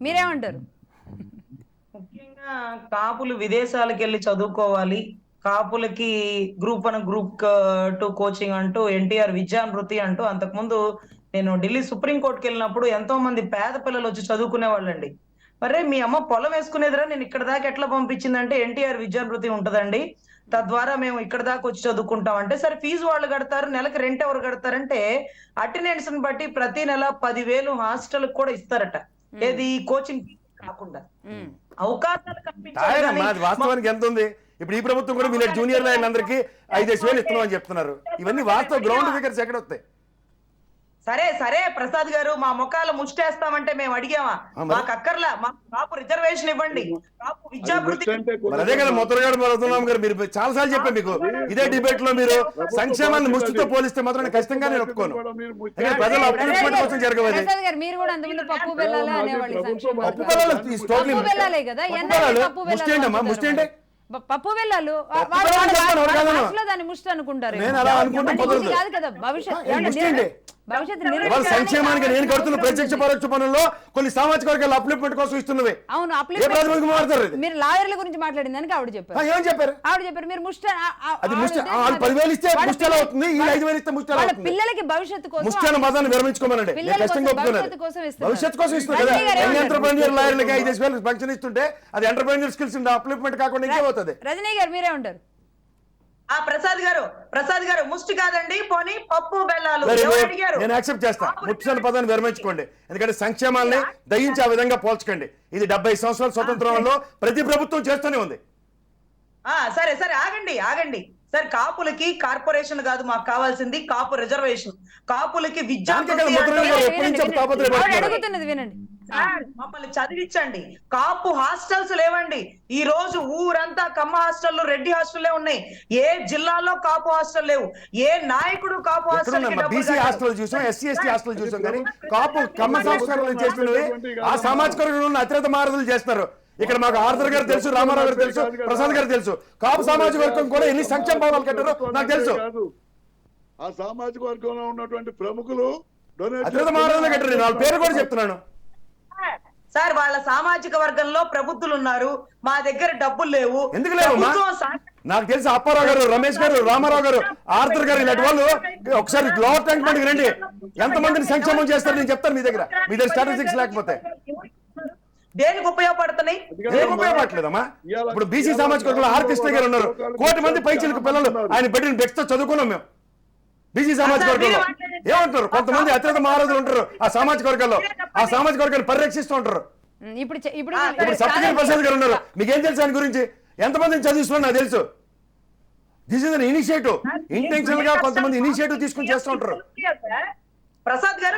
మీరేమంటారు? ముఖ్యంగా కాపులు విదేశాలకు వెళ్ళి చదువుకోవాలి. కాపులకి గ్రూప్ 1 గ్రూప్ 2 కోచింగ్ అంటూ ఎన్టీఆర్ విద్యానృతి అంటూ అంతకుముందు నేను ఢిల్లీ సుప్రీం కోర్టుకి వెళ్ళినప్పుడు ఎంతో మంది పేద పిల్లలు వచ్చి చదువుకునే వాళ్ళండి. అరే మీ అమ్మ పొలం వేసుకునేదిరా నేను ఇక్కడ దాకా ఎట్లా పంపించిందంటే ఎన్టీఆర్ విద్యానృతి ఉంటదండి. తద్వారా మేము ఇక్కడ దాకా వచ్చి చదువుకుంటాం అంటే సరే ఫీజు వాళ్ళు కడతారు, నెలకి రెంట్ ఎవరు కడతారంటే అటెండెన్స్ ని బట్టి ప్రతి నెల 10,000 హాస్టల్ కూడా ఇస్తారట. ఏది కోచింగ్ కాకుండా అవకాశాలు కల్పించాలి. వాస్తవానికి ఎంత ఉంది ఇప్పుడు ఈ ప్రభుత్వం కూడా మీరు జూనియర్ అందరికి 5,000 ఇస్తున్నాం అని చెప్తున్నారు. ఇవన్నీ వాస్తవ గ్రౌండ్ ఫిగర్స్ ఎక్కడ వస్తాయి? సరే సరే ప్రసాద్ గారు మా ముఖాలు ముష్టేస్తామంటే మేము అడిగామా? మాకు అక్కర్లా, మాకు కాపు రిజర్వేషన్ ఇవ్వండి, కాపు విద్యాభివృద్ధి. అదే కదా మొత్తగాడు రఘురామ్ గారు మీరు చాలా సార్లు చెప్పారు. మీకు ఇదే డిబేట్ లో మీరు సంక్షేమాన్ని ముష్టితో పోలిస్తే మాత్రం ఖచ్చితంగా నేను ఒప్పుకోను. ప్రజల అభివృద్ధి కోసం జరగవాలి. ముష్టి ఏంటమ్మా? ముష్టి అంటే పప్పు వెళ్ళాలి దాన్ని ముష్టి అనుకుంటారు. నేను అలా అనుకుంటే కాదు కదా భవిష్యత్ సంక్షేమానికి నేను కడుతున్న ప్రత్యక్ష పరోక్ష పనుల్లో కొన్ని సామాజిక వర్గాల అప్లిప్మెంట్ కోసం ఇస్తున్నవి. అవును, మీరు లాయర్ల గురించి మాట్లాడింది దానికి ఆవిడ చెప్పారు. ఏం చెప్పారు? ఆవిడ చెప్పారు మీరు ముష్టి, అది ముష్టి. 10,000 ఇస్తే ముష్టి ఎలా అవుతుంది? ఈ 5,000 ఇస్తే ముష్టి ఎలా అవుతుంది? పిల్లలకి భవిష్యత్తు కోసం ముష్టి అన్న పదాన్ని విరమించుకోమనండి. భవిష్యత్తు కోసం ఇస్తున్నారు కదా. యంగ్ ఎంటర్‌ప్రెన్యూర్ లాయర్లకి 5,000 పెన్షన్ ఇస్తుంటే అది ఎంటర్‌ప్రెన్యూర్ స్కిల్స్ అప్లిప్మెంట్ కాకుండా ఇంకే అవుతుంది. రజనీ గారు మీరే ఉంటారు. ప్రసాద్ గారు ముష్టి కాదండి, పోనీ పప్పు బెల్లాలు నేను యాక్సెప్ట్ చేస్తా. ముష్టి అన్న పదాన్ని విరమించుకోండి. ఎందుకంటే సంక్షేమాన్ని దయించి ఆ విధంగా పోల్చకండి. ఇది 70 సంవత్సరాల స్వతంత్రంలో ప్రతి ప్రభుత్వం చేస్తూనే ఉంది. సరే సరే ఆగండి సార్. కాపులకి కార్పొరేషన్ కాదు మాకు కావాల్సింది, కాపు రిజర్వేషన్. కాపులకి విద్యా వినండి, మమ్మల్ని చదివించండి. కాపు హాస్టల్స్ లేవండి. ఈ రోజు ఊరంతా కమ్మ హాస్టల్, రెడ్డి హాస్టల్లే ఉన్నాయి. ఏ జిల్లాలో కాపు హాస్టల్ లేవు. ఏ నాయకుడు కాపు హాస్టల్ బీసీ హాస్టల్ చూసాం, ఎస్సీ ఎస్టీ హాస్టల్ చూసాం, కానీ కాపు కమ్మ సంస్కరణలు చేస్తున్నవి ఆ సామాజిక వర్గంలో అత్యంత మారదులు చేస్తారు. ఇక్కడ మాకు ఆర్థర్ గారు తెలుసు, రామారావు గారు తెలుసు, ప్రసాద్ గారు తెలుసు. కాపు సామాజిక వర్గం కూడా ఎన్ని సంక్షేమ భవనాలు కట్టారో నాకు తెలుసు. ఆ సామాజిక వర్గంలో ఉన్నటువంటి ప్రముఖులు అత్యంత మారదులు కట్టారు. వాళ్ళ పేరు కూడా చెప్తున్నాను సార్. వాళ్ళ సామాజిక వర్గంలో ప్రబుద్ధులు ఉన్నారు, మా దగ్గర డబ్బులు లేవు. ఎందుకు లేవు? నాకు తెలిసి అప్పారావు గారు, రమేష్ గారు, రామారావు గారు, ఆర్థర్ గారు ఇలాంటి వాళ్ళు ఒకసారి లోవర్ ట్యాంక్ బండికి రండి. ఎంతమందిని సంక్షేమం చేస్తారు నేను చెప్తాను. మీ దగ్గర స్టాటిస్టిక్స్ లేకపోతే దేనికి ఉపయోగపడుతున్నాయి? దేనికి ఉపయోగపడలేదమ్మా? ఇప్పుడు బీసీ సామాజిక వర్గంలో ఆర్ కృష్ణ గారు ఉన్నారు. 1 కోటి మంది పైచిలకు పిల్లలు ఆయన పెట్టిన బెక్స్ తో చదువుకున్నాం మేము. బీసీ సామాజిక వర్గంలో ఏమంటారు? కొంతమంది అత్యంత మహారాజులు ఉంటారు ఆ సామాజిక వర్గాల్లో. ఆ సామాజిక వర్గాన్ని పరిరక్షిస్తూ ఉంటారు. ఇప్పుడు సప్తగిరి ప్రసాద్ గారు ఉన్నారు. మీకేం తెలుసు ఆయన గురించి? ఎంతమందిని చదివిస్తున్నారు నాకు తెలుసు. This is an initiative. Intentional గా కొంతమంది ఇనిషియేటివ్ తీసుకుని చేస్తూ ఉంటారు. ప్రసాద్ గారు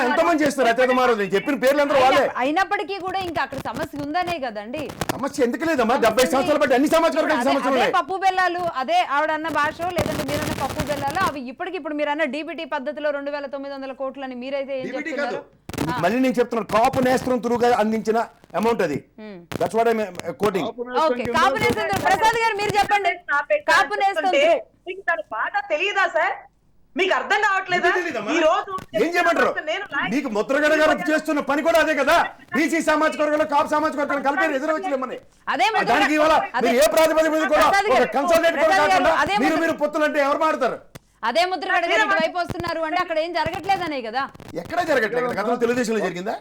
ఎంతో మంది చేస్తారు అత్యంత మహారాజు. చెప్పిన పేర్లు అందరూ వాళ్ళే. అయినప్పటికీ కూడా ఇంకా అక్కడ సమస్య ఉందనే కదండి. సమస్య ఎందుకు లేదమ్మా? 70 సంవత్సరాలు బట్టి అన్ని సామాజిక వర్గాల సమస్యలు. పప్పు బెల్లాలు, అదే ఆవిడన్న భాష లేదంటే మీరన్న పప్పు బెల్లాలు, అవి ఇప్పటికిప్పుడు మీరన్న డీబీటీ పద్ధతిలో 2,900 కోట్లని మీరైతే ఏం చెప్తున్నారు? మళ్ళీ నేను చెప్తున్నాను, కాపు నేస్త్రం త్రూగా అందించిన అమౌంట్ అది. That's what I am quoting. Okay, Kapu Nestham. Prasad garu మీరు చెప్పండి. కాపు నేస్త్రం బాగా తెలియదా సార్? మీకు అర్థం కావట్లేదా? ఈ రోజు ఏం చేయమంటారు? మీకు ముద్రగడ గారు చేస్తున్న పని కూడా అదే కదా. బీసీ సామాజిక వర్గంలో కాపు సామాజిక వర్గాన్ని కలిపి రిజర్వేషన్ ఇవ్వమని. దానికి ఇవాళ మీరు ఏ ప్రాతిపదిక మీద కూడా ఒక కన్సల్టేట్ కూడా కాకుండా మీరు పొత్తులు అంటే ఎవరు మాడతారు? అదే ముద్రగడ గారు వైపు వస్తున్నారు అంటే అక్కడ ఏం జరగట్లేదనే కదా. ఎక్కడ జరగట్లేదు? గతంలో తెలుగుదేశంలో జరిగిందా?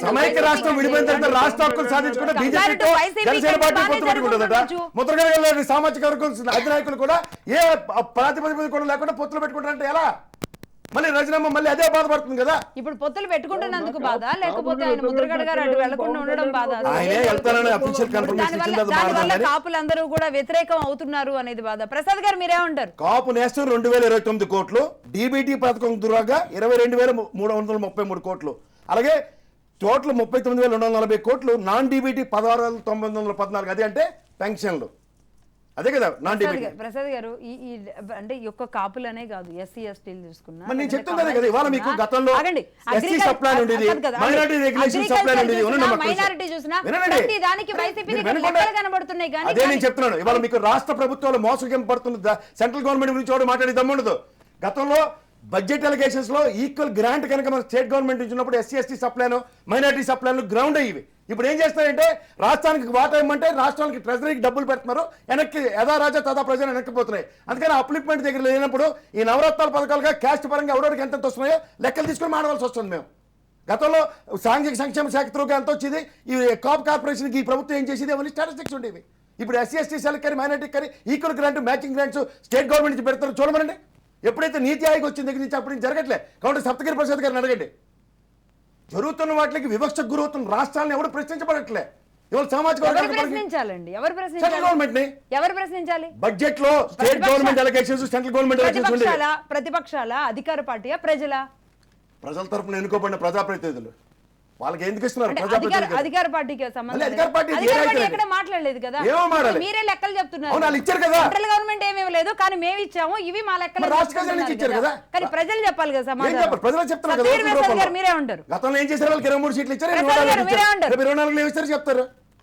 సమైక్య రాష్ట్రం విడిపోయిన తర్వాత రాష్ట్ర హక్కులు సాధించుకుంటే బీజేపీతో జనసేన పార్టీ పొత్తు పెట్టుకుంటుందట. ముద్రగడ గారు సామాజిక వర్గం అధినాయకులు కూడా ఏ ప్రాతిపదిక కూడా లేకుండా పొత్తులు పెట్టుకుంటారంటే ఎలా? మళ్ళీ రజనమ్మ మళ్ళీ అదే బాధపడుతుంది కదా. ఇప్పుడు పొత్తులు పెట్టుకుంటున్నందుకు బాధ, లేకపోతే ఆయన ముద్రగడ గారు అటు వెళ్లకుండా ఉండడం బాధ. దానివల్ల కాపులందరూ కూడా వ్యతిరేకం అవుతున్నారు అనేది బాధ. ప్రసాద్ గారు మీరేమంటారు? కాపు నేస్తం 2,029 కోట్లు, డీబీటీ పథకం ద్వారా 22,333 కోట్లు, అలాగే టోటల్ 39,240 కోట్లు, నాన్ డీబీటీ 16,914. అది అంటే పెన్షన్లు. అదే కదా నాన్ డీబీటీ. ప్రసాద్ గారు అంటే ఒక్క కాపులనే కాదు, ఎస్సీ ఎస్టీలు చూసుకున్నా నేను చెప్తున్నా కదా. ఇవాళ మీకు గతంలో ఎస్సీ సప్లై ఉండేది, మైనారిటీ రెగ్యులేషన్ సప్లై ఉండేది. మైనారిటీ చూసినా ప్రతి దానికి వైసీపీ కనబడుతున్నాయి. కానీ అదే నేను చెప్తున్నాను. ఇవాళ మీకు రాష్ట్ర ప్రభుత్వాలు మోసగం పడుతున్న సెంట్రల్ గవర్నమెంట్ గురించి కూడా మాట్లాడి దమ్ముండదు. గతంలో బడ్జెట్ అలిగేషన్స్ లో ఈక్వల్ గ్రాంట్ కనుక మన స్టేట్ గవర్నమెంట్ ఇచ్చినప్పుడు ఎస్సీ ఎస్టీ సప్లైను మైనారిటీ సప్లైను గ్రౌండ్ అయ్యి ఇప్పుడు ఏం చేస్తారంటే రాష్ట్రానికి వాటా ఇవ్వమంటే రాష్ట్రానికి ట్రెజరీకి డబ్బులు పెడుతున్నారు, వెనక్కి యథా రాజా తదా ప్రజలు వెనక్కిపోతున్నాయి. అందుకని అప్లిప్మెంట్ దగ్గర లేనప్పుడు ఈ నవరత్నాల పథకాలుగా క్యాస్ట్ పరంగా ఎవరికి ఎంత వస్తున్నాయో లెక్కలు తీసుకొని మాడవలసి వస్తుంది. మేము గతంలో సాంఘిక సంక్షేమ శాఖ త్రూగా ఎంత వచ్చేది, ఈ కాప్ కార్పొరేషన్కి ఈ ప్రభుత్వం ఏం చేసేది, అవన్నీ స్టాటిస్టిక్స్ ఉండేవి. ఇప్పుడు ఎస్సీ ఎస్టీ సెల్ కానీ మైనారిటీ కానీ equal grant matching grants state government నుంచి పెడతారు చూడమనండి. ఎప్పుడైతే నీతి ఆయోగ్ వచ్చిన దగ్గర నుంచి అప్పుడు జరగట్లే. కాబట్టి సప్తగిరి ప్రసాద్ గారిని అడగండి. జరుగుతున్న వాటికి వివక్షకు గురవుతున్న రాష్ట్రాలను ఎవరు ప్రశ్నించబడట్లే. ఇవాళ సామాజిక ప్రశ్నించాలండి, ఎవరు సెంట్రల్ గవర్నమెంట్ ని ఎవరు ప్రశ్నించాలి? బడ్జెట్ లో state government allocations, central government allocations ప్రతిపక్షాల అధికార పార్టీయా ప్రజల ప్రజల తరపున ఎన్నుకోబడిన ప్రజాప్రతినిధులు వాళ్ళకి ఎందుకు ఇస్తున్నారు? అధికార పార్టీకి సంబంధం అధికార పార్టీ ఎక్కడ మాట్లాడలేదు కదా, మీరే లెక్కలు చెప్తున్నారు. ఇచ్చారు కదా, సెంట్రల్ గవర్నమెంట్ ఏమీ లేదు కానీ మేము ఇచ్చాము, ఇవి మా లెక్కలు ఇచ్చారు కదా. కానీ ప్రజలు చెప్పాలి కదా సమాధానం. ప్రజలు చెప్తున్నారు మీరే ఉంటారు. గతంలో ఏం చేశారు? వాళ్ళకి 23 సీట్లు ఇచ్చారు, మీరే ఉంటారు. 24 ఏమి ఇస్తారు చెప్తారు.